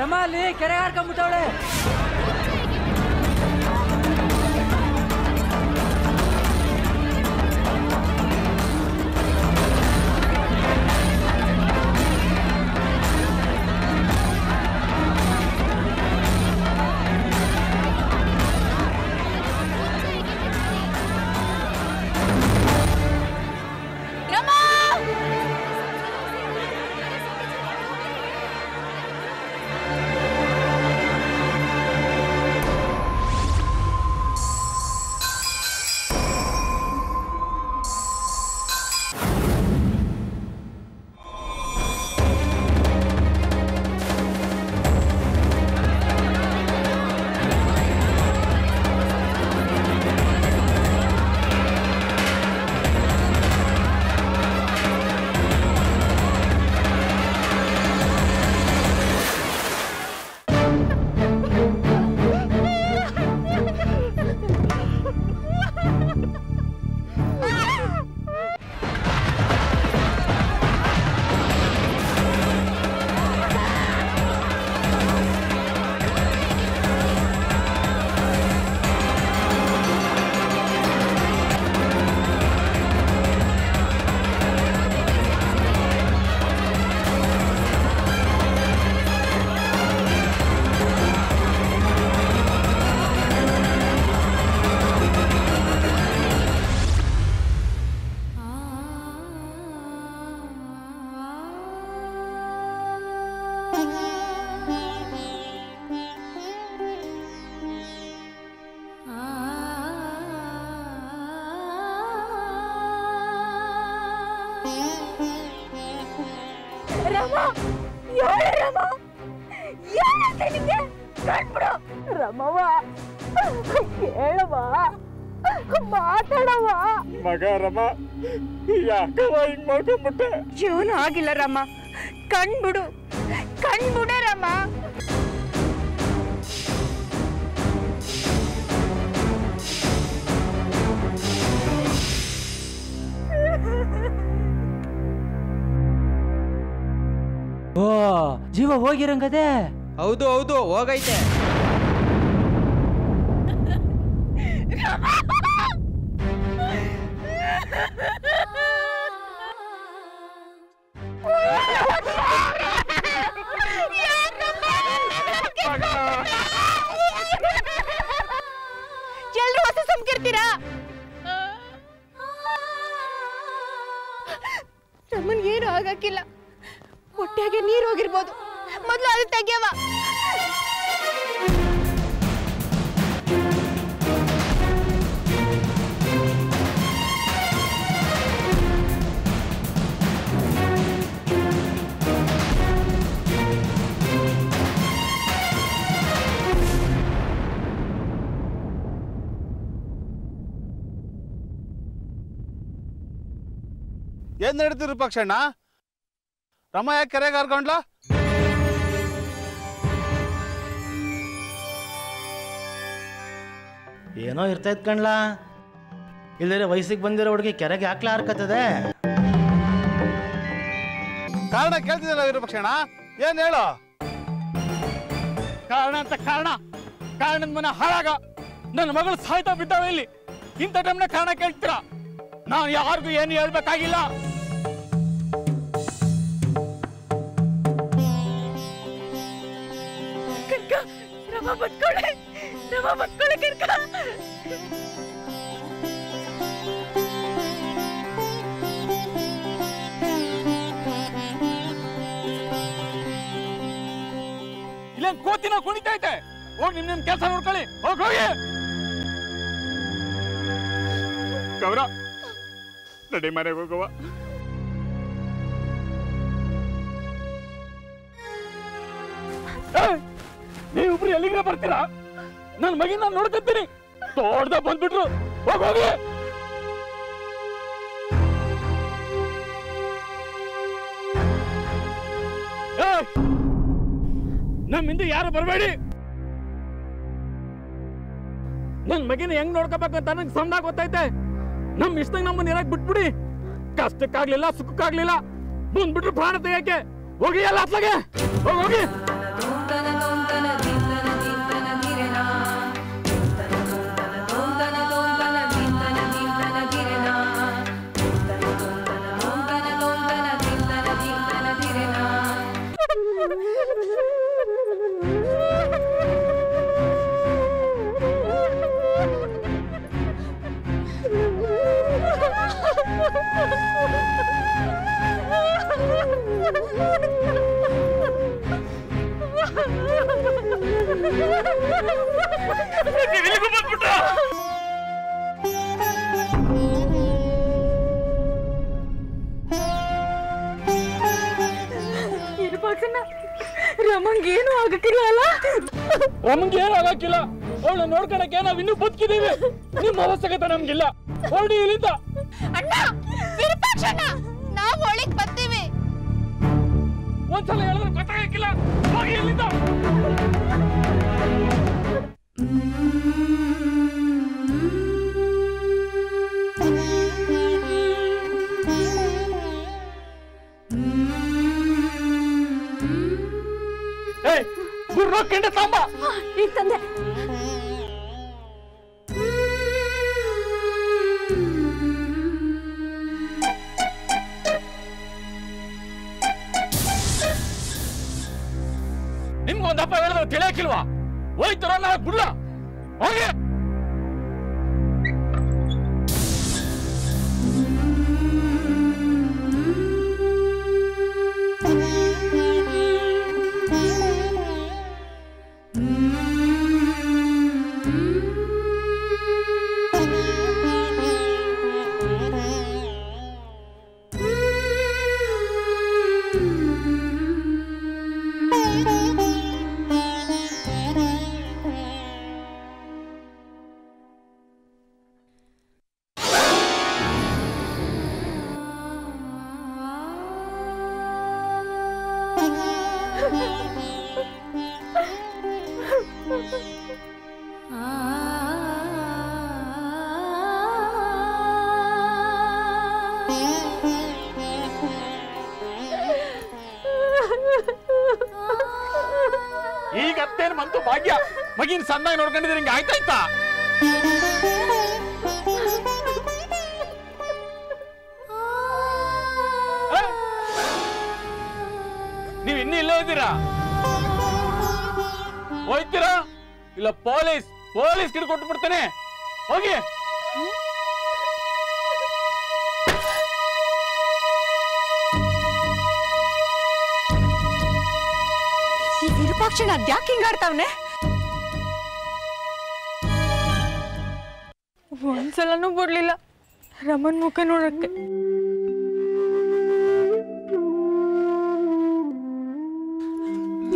ರಮಾ ಅಲ್ಲಿ ಕೆರೆ ಹಾರ್ಕೊಂಡ್ಬಿಟ್ಟವಳೆ. ಮಗ ರಮ ಯಾಕವ ಹಿಂಗ್ ಮಾಡ್ಕೊಂಡ್ಬಿಟ್ಟೆ? ಜೀವನ ಆಗಿಲ್ಲ ರಮ, ಕಣ್ಬಿಡು ರಮ. ಓ ಜೀವ ಹೋಗಿರಂಗದೆ? ಹೌದು ಹೌದು ಹೋಗೈತೆ. ಎಲ್ರು ಹೊಸ ಸಂಕಿರ್ತೀರಾ? ರಮನ್ ಏನು ಆಗಕ್ಕಿಲ್ಲ, ಹೊಟ್ಟೆಗೆ ನೀರು ಹೋಗಿರ್ಬೋದು, ಮೊದ್ಲು ಅದು ತೆಗ್ಯವ. ಏನ್ ನಡೀತಿರು ಪಕ್ಷಣ್ಣ? ರಮ ಯಾಕೆ ಕೆರೆಗೆ ಹಾರ್ಕೊಂಡ್ಲ? ಏನೋ ಇರ್ತೈತ್ ಕಣ್ಲಾ, ಇಲ್ಲದ್ರೆ ವಯಸ್ಸಿಗೆ ಬಂದಿರೋ ಹುಡುಗಿ ಕೆರೆಗೆ ಹಾಕ್ಲಾ ಹಾರ್ಕತ್ತದೆ. ಕಾರಣ ಕೇಳ್ತಿದ್ದಲ್ಲ ವಿರೂಪಾಕ್ಷಣ್ಣ, ಏನ್ ಹೇಳು? ಕಾರಣ ಅಂತ ಕಾರಣದ ಮನ ಹಾಳಾಗ ನನ್ನ ಮಗಳು ಸಾಯ್ತಾ ಬಿದ್ದಾವೆ ಇಲ್ಲಿ. ಇಂಥ ಟೈಮ್ನ ಕಾರಣ ಕೇಳ್ತೀರಾ? ನಾನು ಯಾರಿಗೂ ಏನು ಹೇಳ್ಬೇಕಾಗಿಲ್ಲ. ರಮ ಬದ್ಕೊಳ್ಳೆ ಕರ್ಕ. ಇಲ್ಲ ಕೋತಿನ ಕುಣಿತೈತೆ. ಹೋಗಿ ನಿಮ್ ಕೆಲಸ ನೋಡ್ಕೊಳ್ಳಿ. ಹೋಗಿ ಗೌರ, ನಡಿ ಮನೆಗೆ ಹೋಗುವ. ನೀವಿಬ್ರು ಎಲ್ಲಿಗೆ ಬರ್ತೀರಾ? ನನ್ನ ಮಗಿನ ನಾನು ನೋಡ್ಕೊತೀನಿ. ತೋಡ್ದ ಬಂದ್ಬಿಟ್ರು. ಹೋಗಿ ನಮ್ಮಿಂದ ಯಾರು ಬರಬೇಡಿ. ನನ್ ಮಗಿನ ಹೆಂಗ್ ನೋಡ್ಕೋಬೇಕಂತ ನಂಗೆ ಸಂದಾಗ ಗೊತ್ತೈತೆ. ನಮ್ ಇಷ್ಟ ನಮ್ಮನ್ನ ಇರಕ್ ಬಿಟ್ಬಿಡಿ. ಕಷ್ಟಕ್ಕಾಗ್ಲಿಲ್ಲ ಸುಖಕ್ಕಾಗ್ಲಿಲ್ಲ ಬಂದ್ಬಿಟ್ರು ಪ್ರಾಣ ತೆಗಿಯಕ್ಕೆ. ಹೋಗಿ ಎಲ್ಲ ಅತ್ಲಾಗೆ ಹೋಗಿ. ಇಲ್ಲಿಗೂ ಬಂದ್ಬಿಟ್ಟ. ರಮಂಗೇನು ಆಗಕ್ಕಿಲ್ಲ ಅಲ್ಲ? ನಮ್ಗೆ ಏನು ಆಗಕ್ಕಿಲ್ಲ. ಅವಳು ನೋಡ್ಕೊಳಕ್ಕೆ ನಾವ್ ಇನ್ನೂ ಬದುಕಿದೀವಿ. ನಿಮ್ಮ ಅವಶ್ಯಕತೆ ನಮ್ಗಿಲ್ಲ. ಹೊರಡಿ ಇಲ್ಲಿಂದ. ಅಣ್ಣ, ವಿರೂಪಾಕ್ಷಣ್ಣ, ನಾವು ಒಳಗೆ ಬರ್ತೀವಿ. ಒಂದ್ಸಲ ಹೇಳಿದ್ರೆ ಗೊತ್ತಾಗಕ್ಕಿಲ್ಲ. ಹೋಗಿ ಇಲ್ಲಿಂದ. ಕೆಂಡ ತಾಂಬ ಈಗ ತಂದೆ. ನಿಮ್ಗೊಂದಪ್ಪ ಹೇಳಿದ್ರೆ ತಿಳಿಯಕ್ಕಿಲ್ವಾ? ಹೋಯ್ತಾರ ನಾ ಬಿಡ್ಲ. ಹೋಗಿ. ಈಗ ಅತ್ತೇನು ಬಂತು ಭಾಗ್ಯ. ಮಗಿನ ಸಣ್ಣಾಗಿ ನೋಡ್ಕೊಂಡಿದ್ರೆ ಹಿಂಗೆ ಆಯ್ತಾಯ್ತಾ? ನೀವ್ ಇನ್ನೂ ಇಲ್ಲೇ ಇದ್ದೀರಾ? ಹೋಯ್ತೀರಾ ಇಲ್ಲ ಪೊಲೀಸ್ ಕಿಡ್ ಕೊಟ್ಟು ಬಿಡ್ತೇನೆ. ಹೋಗಿ. ಈ ವಿರೂಪಾಕ್ಷಣ್ಣ ಅದ್ಯಾಕೆ ಹಿಂಗಾಡ್ತಾವ್ನೆ? ಒಂದ್ಸಲನೂ ಬರ್ಲಿಲ್ಲ ರಮನ್ ಮುಖ ನೋಡಕ್ಕೆ.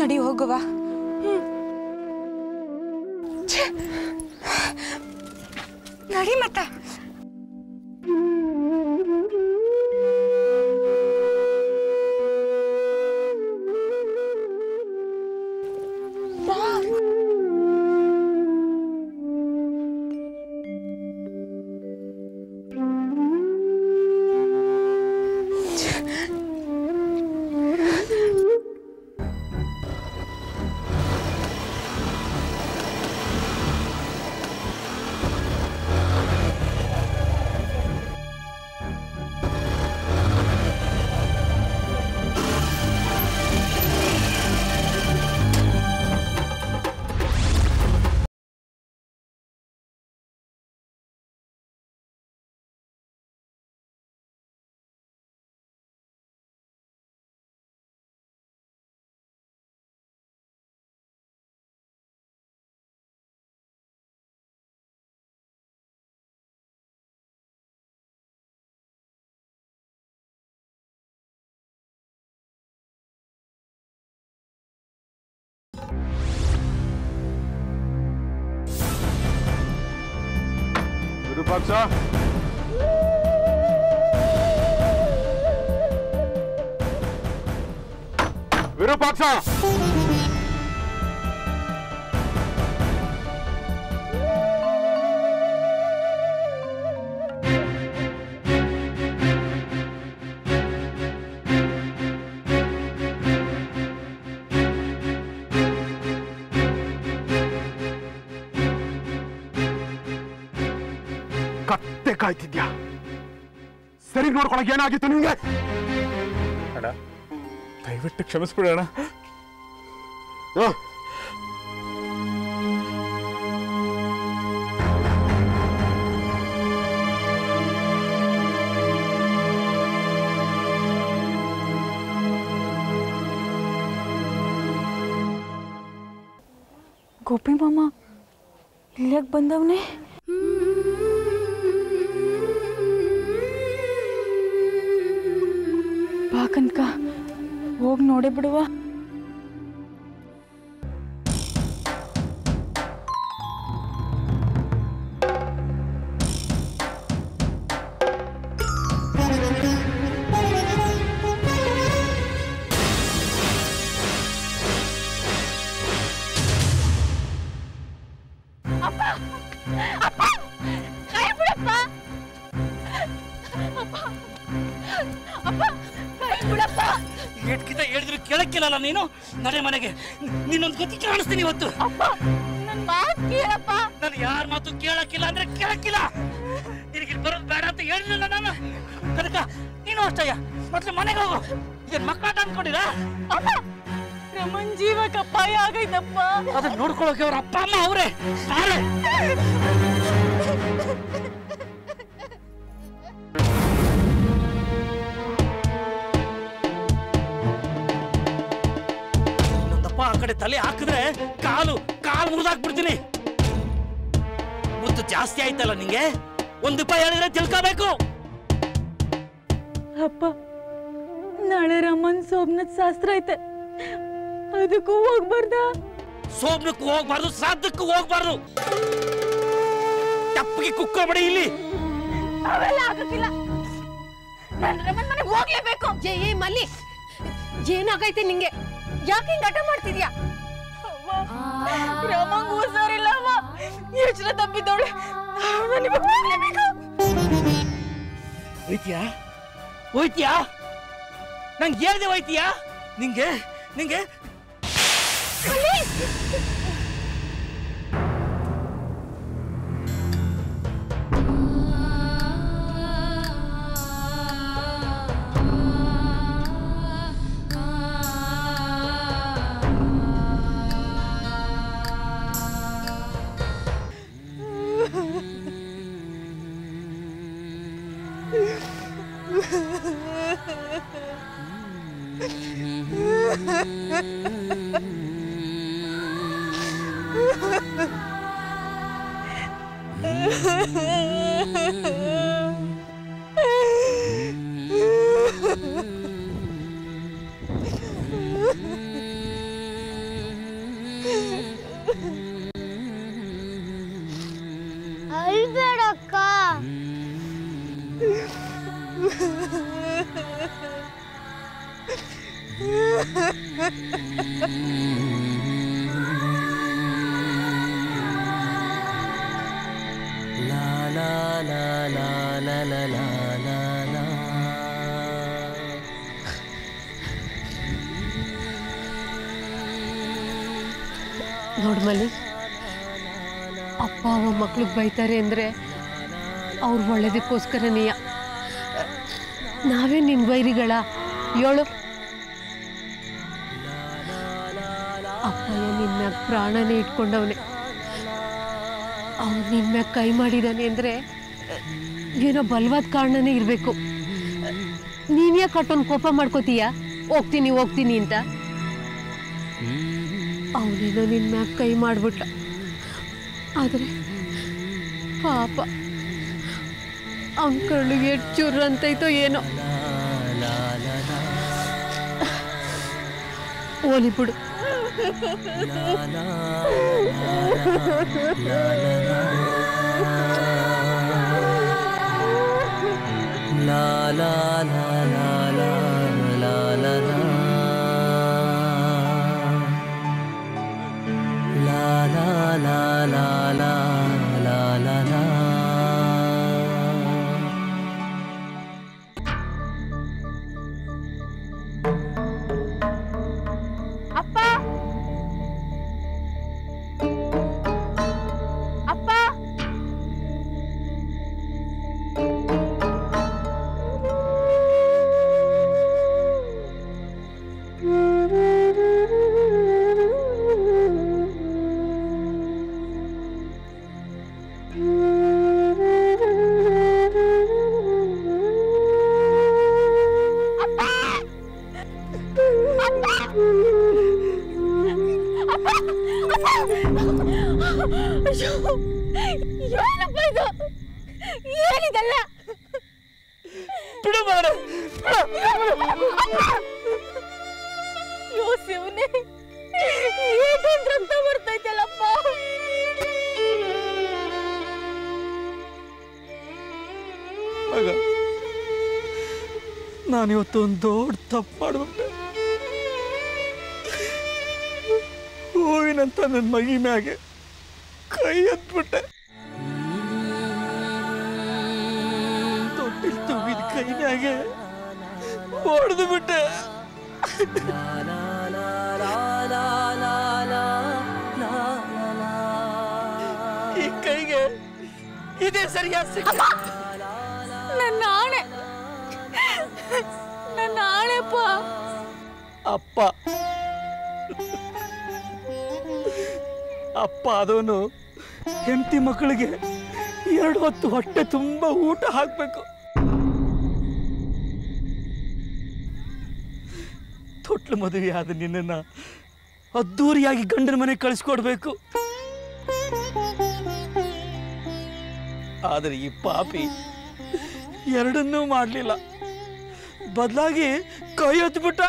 ನಡಿ ಹೋಗುವ. ನಡಿ ಮತ್ತ. ವಿರೂಪಾಕ್ಷ, ವಿರೂಪಾಕ್ಷ, ಕತ್ತೆ ಕಾಯ್ತಿದ್ಯಾ? ಸರಿ ನೋಡ್ಕೊಳಕ್ ಏನಾಗಿತ್ತು ನಿಮ್ಗೆ? ಅಣ್ಣ ದಯವಿಟ್ಟು ಕ್ಷಮಿಸ್ಬಿಡೋಣ. ಗೋಪಿ ಮಾಮ ಇಲ್ಲಾಗ ಬಂದವನೇ? ಬಾ ಕನಕ, ಹೋಗಿ ನೋಡೇ ಬಿಡುವ. ಎಟ್ಕಿತ ಹೇಳಿದ್ರು ಕೇಳಕ್ಕಿಲ್ಲ ನೀನು. ನಡೆ ಮನೆಗೆ, ನಿನ್ನೊಂದು ಗತಿ ಕಾಣಿಸ್ತೀನಿ ಇವತ್ತು. ನಾನು ಯಾರ ಮಾತು ಕೇಳಕ್ಕಿಲ್ಲ ಅಂದ್ರೆ ಕೇಳಕ್ಕಿಲ್ಲ. ನಿನಗೆ ಬರೋದು ಬೇಡ ಅಂತ ಹೇಳಿಲ್ಲ ನಾನು. ಕನಕ ನೀನು ಅಷ್ಟಯ್ಯ, ಮತ್ತೆ ಮನೆಗೆ ಹೋಗು. ಏನ್ ಮಕ್ಕಳಾಟ ಅನ್ಕೊಂಡಿರ? ರಮನ್ ಜೀವಕ್ಕೆ ಅಪಾಯ ಆಗೈತಪ್ಪ. ಅದನ್ನ ನೋಡ್ಕೊಳಕ್ಕೆ ಅವ್ರ ಅಪ್ಪ ಅಮ್ಮ ಅವರೇ. ಆ ಕಡೆ ತಲೆ ಹಾಕಿದ್ರೆ ಕಾಲು ಮುರಿದಾಕ್ಬಿಡ್ತೀನಿ. ಮುದ್ದು ಜಾಸ್ತಿ ಆಯ್ತಲ್ಲ ನಿಂಗೆ. ಒಂದು ರೂಪಾಯಿ ಹೇಳಿದ್ರೆ ತಿಳ್ಕೋಬೇಕು. ಅಪ್ಪ, ನಾಳೆ ರಮನ್ ಸೋಮನಾಥ್ ಶಾಸ್ತ್ರ ಐತೆ, ಅದಕ್ಕೂ ಹೋಗ್ಬಾರ್ದ? ಸೋಮನಕ್ಕೂ ಹೋಗ್ಬಾರ್ದು, ಶ್ರಾದ್ದಕ್ಕೂ ಹೋಗ್ಬಾರ್ದು. ತಪ್ಪಿಗೆ ಕುಕ್ಕೋಬೇಡಿ ಇಲ್ಲಿ. ಅವೆಲ್ಲ ಆಗಕ್ಕಿಲ್ಲ. ನಾನು ರಮನ್ ಮನೆಗೆ ಹೋಗ್ಲೇಬೇಕು. ಏ ಮಲ್ಲಿ, ಏನಾಗೈತೆ ನಿಂಗೆ? ಯಾಕೆ ಹಿಂಗ ಹಠ ಮಾಡ್ತಿದ್ಯಾ? ರಮಂಗ್ ಹುಷಾರಿಲ್ಲ ಅವ, ಎಚ್ಚರ ತಪ್ಪಿದ್ದವಳೆ. ಹೋಯ್ತಿಯಾ? ನಂಗೆ ಹೇಳ್ದೆ ಹೋಯ್ತಿಯಾ? ನಿಂಗೆ ಅಳ್ಬೇಡಕ್ಕ. ನೋಡ್ಮಲ್ಲಿ, ಅಪ್ಪ ಅವ ಮಕ್ಳಿಗೆ ಬೈತಾರೆ ಅಂದ್ರೆ ಅವ್ರು ಒಳ್ಳೇದಕ್ಕೋಸ್ಕರನೇ. ನಾವೇ ನಿನ್ ವೈರಿಗಳ? ಹೇಳು. ಅಪ್ಪಯ್ಯ ನಿನ್ನ ಪ್ರಾಣನೇ ಇಟ್ಕೊಂಡವನೆ. ಅವ್ನು ನಿನ್ನ ಕೈ ಮಾಡಿದಾನೆ ಅಂದ್ರೆ ಏನೋ ಬಲವಾದ ಕಾರಣನೇ ಇರಬೇಕು. ನೀನ್ಯಾ ಕಟ್ಟೊಂದು ಕೋಪ ಮಾಡ್ಕೋತೀಯ ಹೋಗ್ತೀನಿ ಅಂತ? ಅವನೇನೋ ನಿನ್ನ ಕೈ ಮಾಡ್ಬಿಟ್ಟ, ಆದರೆ ಪಾಪ ಅವನ ಕಣ್ಣಿಗೆ ಎಷ್ಟು ಚೂರು ಅಂತೈತೋ ಏನೋ. ಓಲಿ ಬಿಡು. ಅಪ್ಪ ಅಯ್ಯೋ ಏನಪ್ಪ ಇದು ಏನಿದಲ್ಲ ಬಿಡು ಮಾಡು ಯೋ ಶಿವನೇ ಏಟೊಂದು ರಕ್ತ ಬರ್ತೈತಲ್ಲಪ್ಪ ಮಗ ನಾನಿವತ್ತು ಒಂದು ದೊಡ್ಡ ತಪ್ಪು ಮಾಡ್ಬಿಟ್ಟೆ ಹೂವಿನಂತ ನನ್ನ ಮಗಿ ಮ್ಯಾಗೆ ಕೈ ಎತ್ಬಿಟ್ಟೆ ತೊಟ್ಟಿಲ್ ತೂಗಿದ ಕೈ ಮ್ಯಾಗೆ ಹೊಡೆದು ಬಿಟ್ಟೆ ಈ ಕೈಗೆ ಇದೇ ಸರಿಯಾದ ಶಿಕ್ಷೆ ನನ್ನ ಆಣೆ ನನ್ನ ಆಣೆಪ್ಪ ಅಪ್ಪ ಅಪ್ಪ ಅದವನು ಹೆಂಡತಿ ಮಕ್ಕಳಿಗೆ 2 ಹೊತ್ತು ಹೊಟ್ಟೆ ತುಂಬ ಊಟ ಹಾಕಬೇಕು ತೊಟ್ಲು ಮದುವೆ ಆದ ನಿನ್ನನ್ನು ಅದ್ದೂರಿಯಾಗಿ ಗಂಡನ ಮನೆ ಕಳಿಸ್ಕೊಡ್ಬೇಕು ಆದರೆ ಈ ಪಾಪಿ ಎರಡನ್ನೂ ಮಾಡಲಿಲ್ಲ ಬದಲಾಗಿ ಕೈ ಹೊತ್ಬಿಟ್ಟ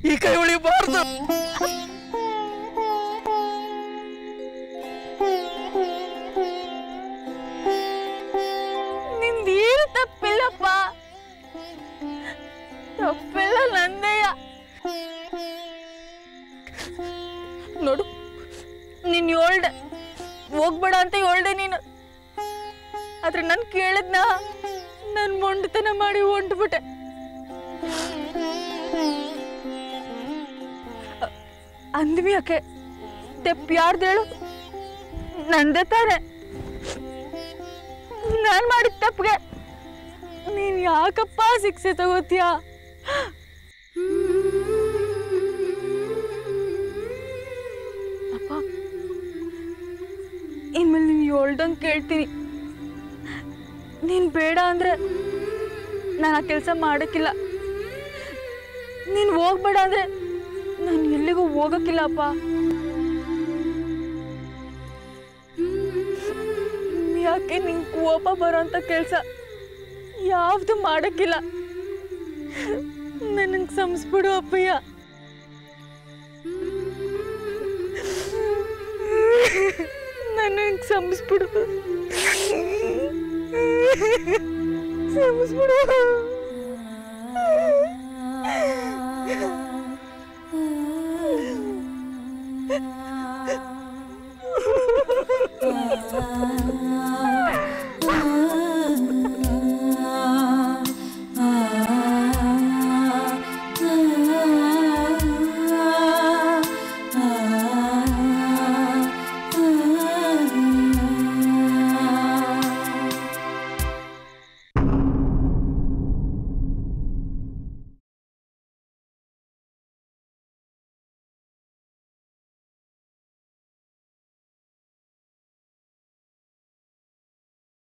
ಈ ಕೈ ಉಳಿಬಾರ್ದು ನಿಂದೇನು ತಪ್ಪಿಲ್ಲಪ್ಪ ತಪ್ಪಿಲ್ಲ ನಂದಯ್ಯ ನೋಡು ನೀನ್ ಹೇಳ್ದೆ ಹೋಗ್ಬೇಡ ಅಂತ ಹೇಳ್ದೆ ನೀನು ಆದ್ರೆ ನನ್ ಕೇಳದ್ನ ನನ್ ಮೊಂಡತನ ಮಾಡಿ ಹೊಂಟ್ಬಿಟ್ಟೆ ಅಂದ್ವಿ ಯಾಕೆ ತೆಪ್ಪು ಯಾರ್ದೇಳು ನಂದೇ ತಾನೆ ನಾನ್ ಮಾಡಿದ ತಪ್ಪಿಗೆ ನೀನ್ ಯಾಕಪ್ಪ ಶಿಕ್ಷೆ ತಗೋತೀಯ ಅಪ್ಪ ಇನ್ಮೇಲೆ ನೀನ್ ಹೇಳ್ದಂಗೆ ಕೇಳ್ತೀನಿ ನೀನ್ ಬೇಡ ಅಂದ್ರೆ ನಾನು ಆ ಕೆಲಸ ಮಾಡಕ್ಕಿಲ್ಲ ನೀನ್ ಹೋಗ್ಬೇಡ ಅಂದ್ರೆ ನಾನು ಎಲ್ಲಿಗೂ ಹೋಗಕ್ಕಿಲ್ಲಪ್ಪ ಯಾಕೆ ನಿನ್ ಕೋಪ ಬರೋಂಥ ಕೆಲಸ ಯಾವ್ದು ಮಾಡಕ್ಕಿಲ್ಲ ನನಗೆ ಸಂಸ್ಬಿಡು ಅಪ್ಪಯ್ಯ ನನಗೆ ಸಂಸ್ಬಿಡು ಸಂಸ್ಬಿಡು